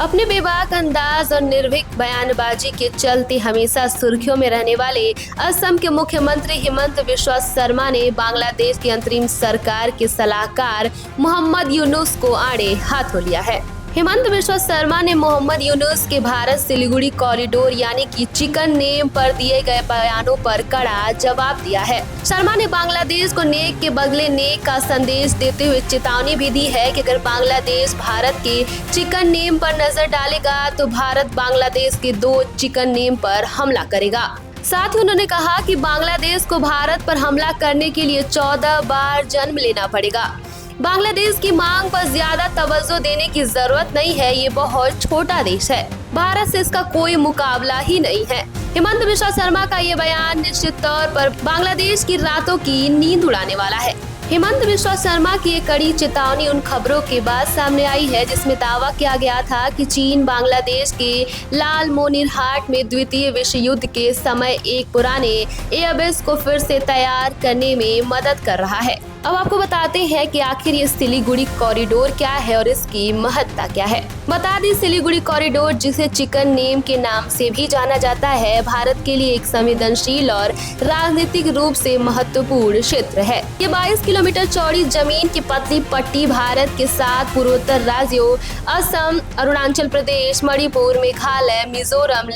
अपने बेबाक अंदाज और निर्भीक बयानबाजी के चलते हमेशा सुर्खियों में रहने वाले असम के मुख्यमंत्री हिमंत बिस्वा शर्मा ने बांग्लादेश की अंतरिम सरकार के सलाहकार मोहम्मद यूनुस को आड़े हाथों लिया है। हिमंत बिस्वा शर्मा ने मोहम्मद यूनुस के भारत सिलीगुड़ी कॉरिडोर यानी कि चिकन नेम पर दिए गए बयानों पर कड़ा जवाब दिया है। शर्मा ने बांग्लादेश को नेक के बदले नेक का संदेश देते हुए चेतावनी भी दी है कि अगर बांग्लादेश भारत के चिकन नेम पर नजर डालेगा तो भारत बांग्लादेश के 2 चिकन नेम पर हमला करेगा। साथ ही उन्होंने कहा कि बांग्लादेश को भारत पर हमला करने के लिए 14 बार जन्म लेना पड़ेगा। बांग्लादेश की मांग पर ज्यादा तवज्जो देने की जरूरत नहीं है, ये बहुत छोटा देश है, भारत से इसका कोई मुकाबला ही नहीं है। हिमंत बिस्वा शर्मा का ये बयान निश्चित तौर पर बांग्लादेश की रातों की नींद उड़ाने वाला है। हिमंत बिस्वा शर्मा की एक कड़ी चेतावनी उन खबरों के बाद सामने आई है जिसमें दावा किया गया था कि चीन बांग्लादेश के लालमोनिरहाट में द्वितीय विश्व युद्ध के समय एक पुराने एयरबेस को फिर से तैयार करने में मदद कर रहा है। अब आपको बताते हैं कि आखिर ये सिलीगुड़ी कॉरिडोर क्या है और इसकी महत्ता क्या है। बता दें, सिलीगुड़ी कॉरिडोर, जिसे चिकन नेम के नाम से भी जाना जाता है, भारत के लिए एक संवेदनशील और राजनीतिक रूप से महत्वपूर्ण क्षेत्र है। ये 22 किलोमीटर चौड़ी जमीन की पतली पट्टी भारत के 7 पूर्वोत्तर राज्यों असम, अरुणाचल प्रदेश, मणिपुर, मेघालय, मिजोरम,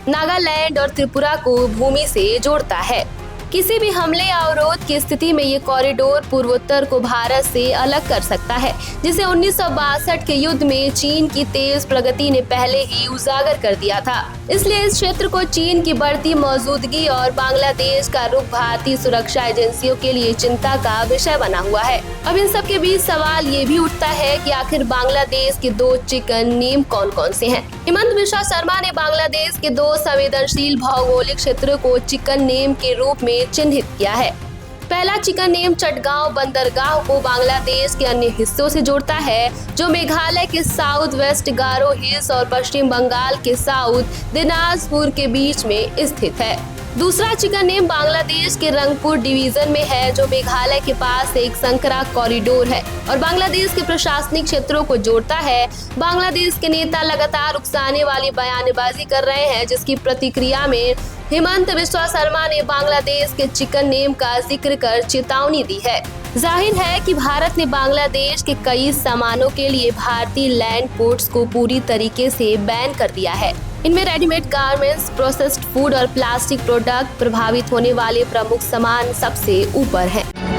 नागालैंड और त्रिपुरा को भूमि से जोड़ता है। किसी भी हमले या अवरोध की स्थिति में ये कॉरिडोर पूर्वोत्तर को भारत से अलग कर सकता है, जिसे 1962 के युद्ध में चीन की तेज प्रगति ने पहले ही उजागर कर दिया था। इसलिए इस क्षेत्र को चीन की बढ़ती मौजूदगी और बांग्लादेश का रुख भारतीय सुरक्षा एजेंसियों के लिए चिंता का विषय बना हुआ है। अब इन सब के बीच सवाल ये भी उठता है कि आखिर बांग्लादेश के 2 चिकन नेम कौन कौन से हैं। हिमंत बिस्वा शर्मा ने बांग्लादेश के 2 संवेदनशील भौगोलिक क्षेत्रों को चिकन नेम के रूप में चिन्हित किया है। पहला चिकन नेम चटगांव बंदरगाह को बांग्लादेश के अन्य हिस्सों से जोड़ता है, जो मेघालय के साउथ वेस्ट गारो हिल्स और पश्चिम बंगाल के साउथ दिनाजपुर के बीच में स्थित है। दूसरा चिकन नेम बांग्लादेश के रंगपुर डिवीजन में है, जो मेघालय के पास एक संकरा कॉरिडोर है और बांग्लादेश के प्रशासनिक क्षेत्रों को जोड़ता है। बांग्लादेश के नेता लगातार उकसाने वाली बयानबाजी कर रहे हैं, जिसकी प्रतिक्रिया में हिमंत बिस्वा शर्मा ने बांग्लादेश के चिकन नेम का जिक्र कर चेतावनी दी है। जाहिर है कि भारत ने बांग्लादेश के कई सामानों के लिए भारतीय लैंड पोर्ट्स को पूरी तरीके से बैन कर दिया है। इनमें रेडीमेड गारमेंट्स, प्रोसेस्ड फूड और प्लास्टिक प्रोडक्ट प्रभावित होने वाले प्रमुख सामान सबसे ऊपर हैं।